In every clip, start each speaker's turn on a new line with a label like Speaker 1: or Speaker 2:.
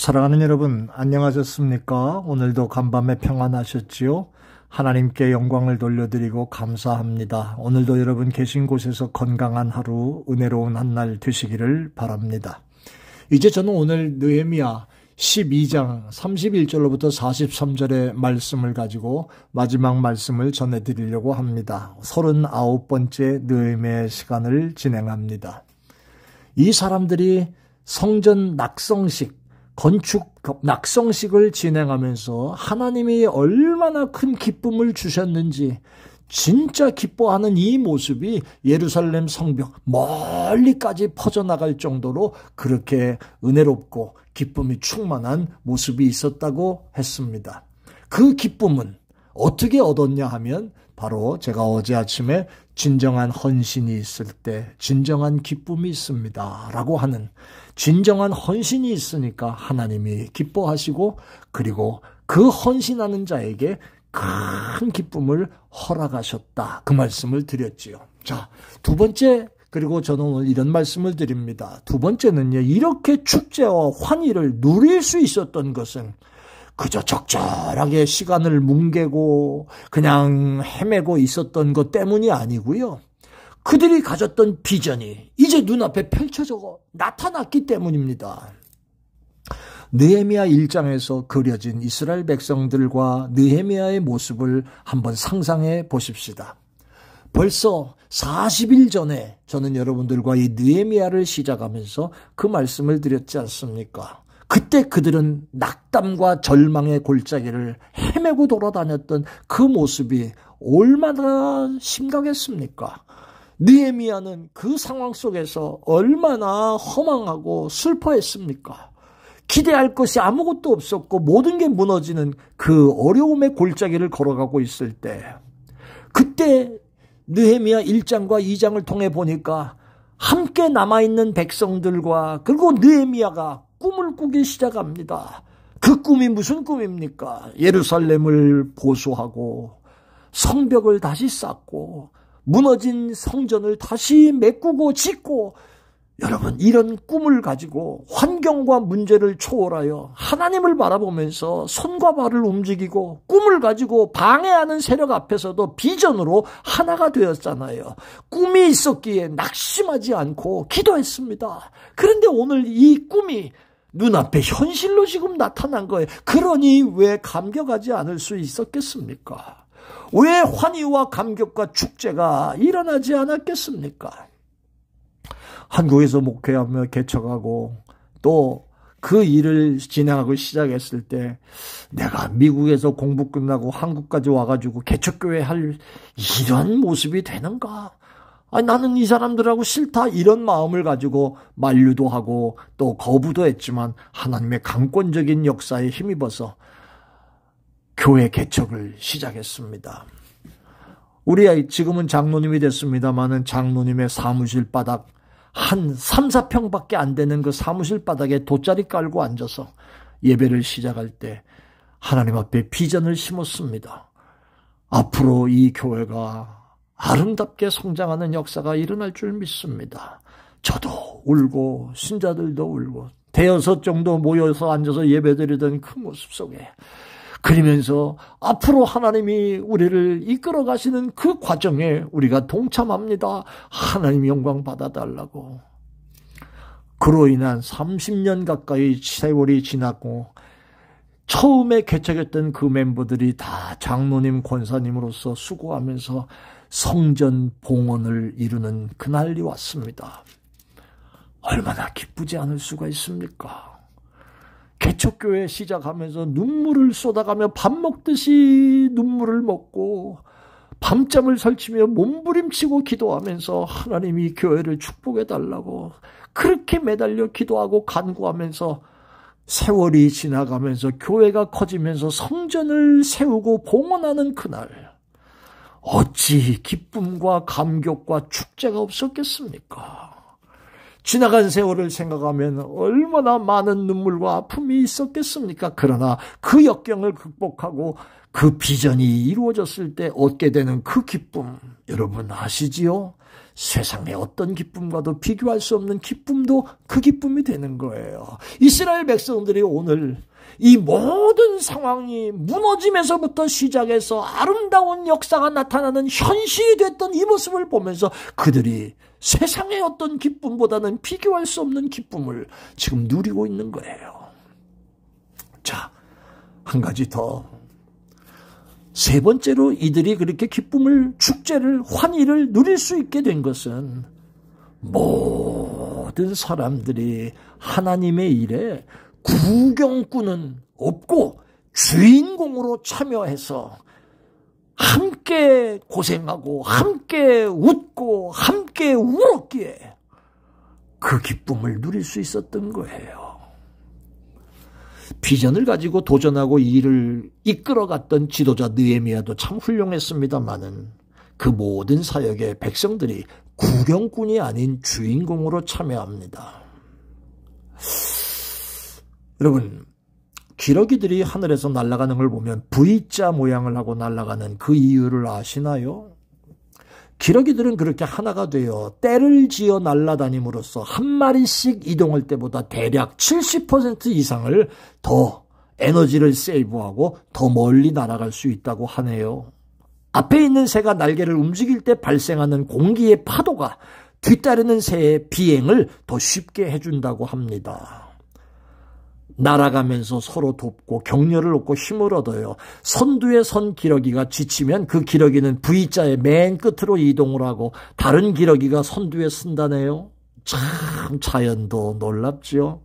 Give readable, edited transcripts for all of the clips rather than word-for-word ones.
Speaker 1: 사랑하는 여러분, 안녕하셨습니까? 오늘도 간밤에 평안하셨지요? 하나님께 영광을 돌려드리고 감사합니다. 오늘도 여러분 계신 곳에서 건강한 하루, 은혜로운 한날 되시기를 바랍니다. 이제 저는 오늘 느헤미야 12장 31절로부터 43절의 말씀을 가지고 마지막 말씀을 전해드리려고 합니다. 39번째 느헤미야 시간을 진행합니다. 이 사람들이 성전 낙성식, 건축 낙성식을 진행하면서 하나님이 얼마나 큰 기쁨을 주셨는지 진짜 기뻐하는 이 모습이 예루살렘 성벽 멀리까지 퍼져나갈 정도로 그렇게 은혜롭고 기쁨이 충만한 모습이 있었다고 했습니다. 그 기쁨은 어떻게 얻었냐 하면 바로 제가 어제 아침에 진정한 헌신이 있을 때 진정한 기쁨이 있습니다 라고 하는, 진정한 헌신이 있으니까 하나님이 기뻐하시고 그리고 그 헌신하는 자에게 큰 기쁨을 허락하셨다, 그 말씀을 드렸지요. 자, 두 번째, 그리고 저는 오늘 이런 말씀을 드립니다. 두 번째는요, 이렇게 축제와 환희를 누릴 수 있었던 것은 그저 적절하게 시간을 뭉개고 그냥 헤매고 있었던 것 때문이 아니고요. 그들이 가졌던 비전이 이제 눈앞에 펼쳐져 나타났기 때문입니다. 느헤미야 1장에서 그려진 이스라엘 백성들과 느헤미야의 모습을 한번 상상해 보십시다. 벌써 40일 전에 저는 여러분들과 이 느헤미야를 시작하면서 그 말씀을 드렸지 않습니까? 그때 그들은 낙담과 절망의 골짜기를 헤매고 돌아다녔던 그 모습이 얼마나 심각했습니까? 느헤미야는 그 상황 속에서 얼마나 허망하고 슬퍼했습니까? 기대할 것이 아무것도 없었고 모든 게 무너지는 그 어려움의 골짜기를 걸어가고 있을 때, 그때 느헤미야 1장과 2장을 통해 보니까 함께 남아있는 백성들과 그리고 느헤미야가 꿈을 꾸기 시작합니다. 그 꿈이 무슨 꿈입니까? 예루살렘을 보수하고 성벽을 다시 쌓고 무너진 성전을 다시 메꾸고 짓고, 여러분 이런 꿈을 가지고 환경과 문제를 초월하여 하나님을 바라보면서 손과 발을 움직이고 꿈을 가지고 방해하는 세력 앞에서도 비전으로 하나가 되었잖아요. 꿈이 있었기에 낙심하지 않고 기도했습니다. 그런데 오늘 이 꿈이 눈앞에 현실로 지금 나타난 거예요. 그러니 왜 감격하지 않을 수 있었겠습니까? 왜 환희와 감격과 축제가 일어나지 않았겠습니까? 한국에서 목회하며 개척하고 또 그 일을 진행하고 시작했을 때 내가 미국에서 공부 끝나고 한국까지 와가지고 개척교회 할 이런 모습이 되는가? 아니, 나는 이 사람들하고 싫다, 이런 마음을 가지고 만류도 하고 또 거부도 했지만 하나님의 강권적인 역사에 힘입어서 교회 개척을 시작했습니다. 우리 지금은 장로님이 됐습니다마는 장로님의 사무실 바닥 한 3, 4평밖에 안 되는 그 사무실 바닥에 돗자리 깔고 앉아서 예배를 시작할 때 하나님 앞에 비전을 심었습니다. 앞으로 이 교회가 아름답게 성장하는 역사가 일어날 줄 믿습니다. 저도 울고 신자들도 울고 대여섯 정도 모여서 앉아서 예배드리던 그 모습 속에 그러면서 앞으로 하나님이 우리를 이끌어 가시는 그 과정에 우리가 동참합니다. 하나님 영광 받아달라고. 그로 인한 30년 가까이 세월이 지났고 처음에 개척했던 그 멤버들이 다 장로님, 권사님으로서 수고하면서 성전 봉헌을 이루는 그날이 왔습니다. 얼마나 기쁘지 않을 수가 있습니까? 개척교회 시작하면서 눈물을 쏟아가며 밥 먹듯이 눈물을 먹고 밤잠을 설치며 몸부림치고 기도하면서 하나님이 교회를 축복해달라고 그렇게 매달려 기도하고 간구하면서 세월이 지나가면서 교회가 커지면서 성전을 세우고 봉헌하는 그날, 어찌 기쁨과 감격과 축제가 없었겠습니까? 지나간 세월을 생각하면 얼마나 많은 눈물과 아픔이 있었겠습니까? 그러나 그 역경을 극복하고 그 비전이 이루어졌을 때 얻게 되는 그 기쁨, 여러분 아시지요? 세상의 어떤 기쁨과도 비교할 수 없는 기쁨도 그 기쁨이 되는 거예요. 이스라엘 백성들이 오늘 이 모든 상황이 무너짐에서부터 시작해서 아름다운 역사가 나타나는 현실이 됐던 이 모습을 보면서 그들이 세상의 어떤 기쁨보다는 비교할 수 없는 기쁨을 지금 누리고 있는 거예요. 자, 한 가지 더. 세 번째로 이들이 그렇게 기쁨을, 축제를, 환희를 누릴 수 있게 된 것은 모든 사람들이 하나님의 일에 구경꾼은 없고 주인공으로 참여해서 함께 고생하고 함께 웃고 함께 울었기에 그 기쁨을 누릴 수 있었던 거예요. 비전을 가지고 도전하고 일을 이끌어갔던 지도자 느헤미야도 참 훌륭했습니다마는 그 모든 사역에 백성들이 구경꾼이 아닌 주인공으로 참여합니다. 여러분, 기러기들이 하늘에서 날아가는 걸 보면 V자 모양을 하고 날아가는 그 이유를 아시나요? 기러기들은 그렇게 하나가 되어 떼를 지어 날아다님으로써 한 마리씩 이동할 때보다 대략 70% 이상을 더 에너지를 세이브하고 더 멀리 날아갈 수 있다고 하네요. 앞에 있는 새가 날개를 움직일 때 발생하는 공기의 파도가 뒤따르는 새의 비행을 더 쉽게 해준다고 합니다. 날아가면서 서로 돕고 격려를 얻고 힘을 얻어요. 선두에 선 기러기가 지치면 그 기러기는 V자의 맨 끝으로 이동을 하고 다른 기러기가 선두에 쓴다네요. 참 자연도 놀랍죠.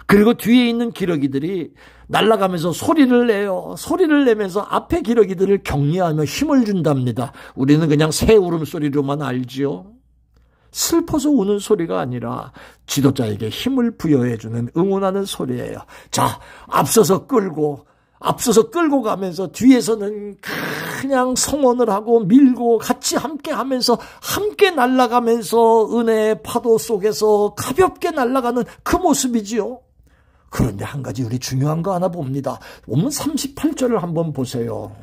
Speaker 1: 그리고 뒤에 있는 기러기들이 날아가면서 소리를 내요. 소리를 내면서 앞에 기러기들을 격려하며 힘을 준답니다. 우리는 그냥 새 울음소리로만 알지요. 슬퍼서 우는 소리가 아니라 지도자에게 힘을 부여해주는 응원하는 소리예요. 자, 앞서서 끌고 가면서 뒤에서는 그냥 성원을 하고 밀고 같이 함께 하면서 함께 날아가면서 은혜의 파도 속에서 가볍게 날아가는 그 모습이지요. 그런데 한 가지 우리 중요한 거 하나 봅니다. 본문 38절을 한번 보세요.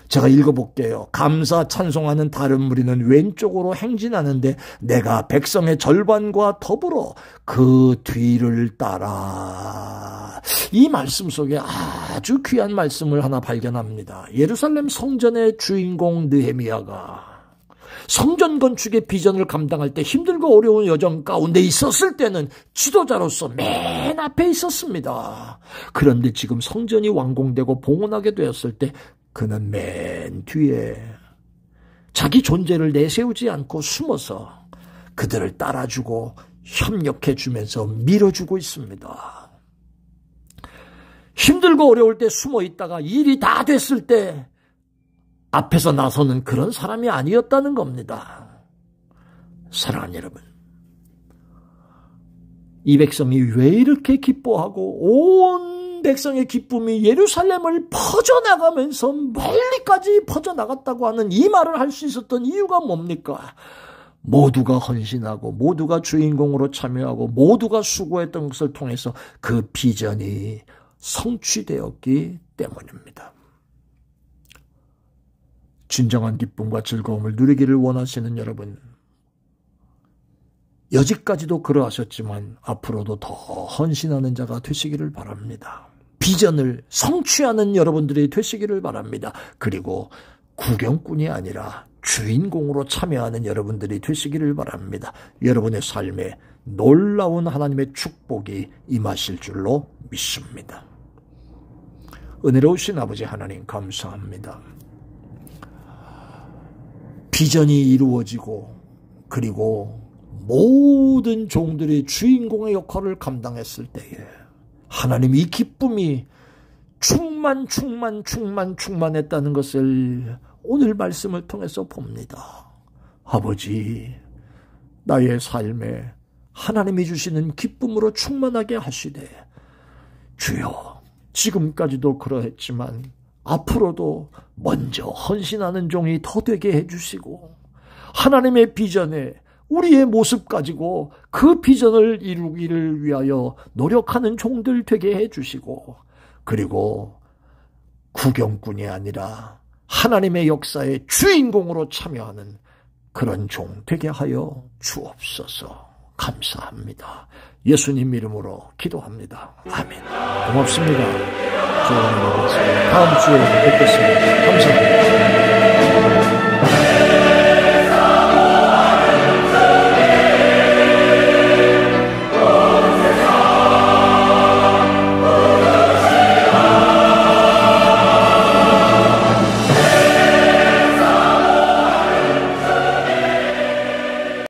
Speaker 1: 제가 읽어볼게요. 감사 찬송하는 다른 무리는 왼쪽으로 행진하는데 내가 백성의 절반과 더불어 그 뒤를 따라. 이 말씀 속에 아주 귀한 말씀을 하나 발견합니다. 예루살렘 성전의 주인공 느헤미야가 성전 건축의 비전을 감당할 때 힘들고 어려운 여정 가운데 있었을 때는 지도자로서 맨 앞에 있었습니다. 그런데 지금 성전이 완공되고 봉헌하게 되었을 때 그는 맨 뒤에 자기 존재를 내세우지 않고 숨어서 그들을 따라주고 협력해주면서 밀어주고 있습니다. 힘들고 어려울 때 숨어 있다가 일이 다 됐을 때 앞에서 나서는 그런 사람이 아니었다는 겁니다. 사랑하는 여러분, 이 백성이 왜 이렇게 기뻐하고 온 백성의 기쁨이 예루살렘을 퍼져나가면서 멀리까지 퍼져나갔다고 하는 이 말을 할 수 있었던 이유가 뭡니까? 모두가 헌신하고 모두가 주인공으로 참여하고 모두가 수고했던 것을 통해서 그 비전이 성취되었기 때문입니다. 진정한 기쁨과 즐거움을 누리기를 원하시는 여러분, 여지까지도 그러하셨지만 앞으로도 더 헌신하는 자가 되시기를 바랍니다. 비전을 성취하는 여러분들이 되시기를 바랍니다. 그리고 구경꾼이 아니라 주인공으로 참여하는 여러분들이 되시기를 바랍니다. 여러분의 삶에 놀라운 하나님의 축복이 임하실 줄로 믿습니다. 은혜로우신 아버지 하나님 감사합니다. 비전이 이루어지고 그리고 모든 종들이 주인공의 역할을 감당했을 때에 하나님 이 기쁨이 충만했다는 것을 오늘 말씀을 통해서 봅니다. 아버지, 나의 삶에 하나님이 주시는 기쁨으로 충만하게 하시되 주여, 지금까지도 그러했지만 앞으로도 먼저 헌신하는 종이 더 되게 해주시고 하나님의 비전에 우리의 모습 가지고 그 비전을 이루기를 위하여 노력하는 종들 되게 해주시고, 그리고 구경꾼이 아니라 하나님의 역사의 주인공으로 참여하는 그런 종 되게 하여 주옵소서. 감사합니다. 예수님 이름으로 기도합니다. 아멘. 고맙습니다. 다음 주에 뵙겠습니다. 감사합니다.